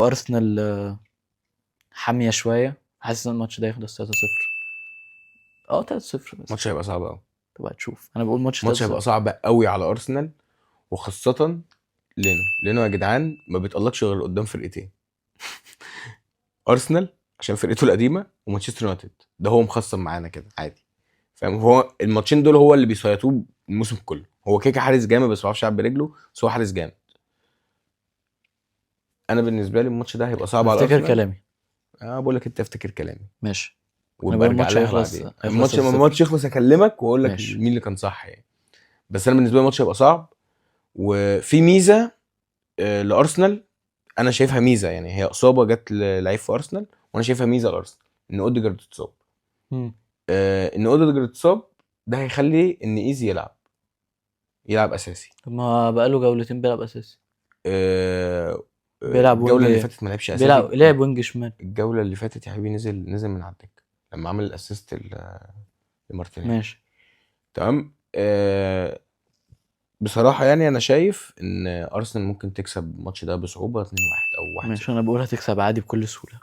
وارسنال حاميه شويه، حاسس ان الماتش ده يخلص 3-0. 3-0 بس. الماتش هيبقى صعب قوي. تبقى تشوف، انا بقول ماتش الماتش 3-0. هيبقى صعب قوي على ارسنال، وخاصه لينو يا جدعان ما بيتألقش غير قدام فرقتين. ارسنال عشان فرقته القديمه، ومانشستر يونايتد ده هو مخصم معانا كده عادي، فاهم؟ هو الماتشين دول هو اللي بيسيطروا الموسم كله. هو كيكا حارس جامد بس ما بيعرفش يلعب برجله، بس هو حارس جامد. انا بالنسبه لي الماتش ده هيبقى صعب على افتكر ارسنال. كلامي. بقول لك انت افتكر كلامي ماشي. انا وابقى بقول ارجع الماتش لها هيخلص بعدين. هيخلص لما 3-0. الماتش يخلص اكلمك واقول لك ماشي. مين اللي كان صح يعني. بس انا بالنسبه لي الماتش هيبقى صعب. وفي ميزه لارسنال، انا شايفها ميزه، يعني هي اصابه جت للعيب في ارسنال، وانا شايفها ميزه لارسنال ان اوديجارد اتصاب. مم. ان اوديجارد اتصاب ده هيخلي ان ايزي يلعب اساسي. طب ما بقاله جولتين بيلعب اساسي. آه، بيلعب الجوله اللي وينج. فاتت ما لعبش اساسي. لعب وينج شمال. الجوله اللي فاتت يا حبيبي نزل من على الدكه لما عمل الاسيست لمارتينيلي. ماشي. تمام. بصراحه يعني انا شايف ان ارسنال ممكن تكسب الماتش ده بصعوبه 2-1 او 1-0. ماشي، انا بقول هتكسب عادي بكل سهوله.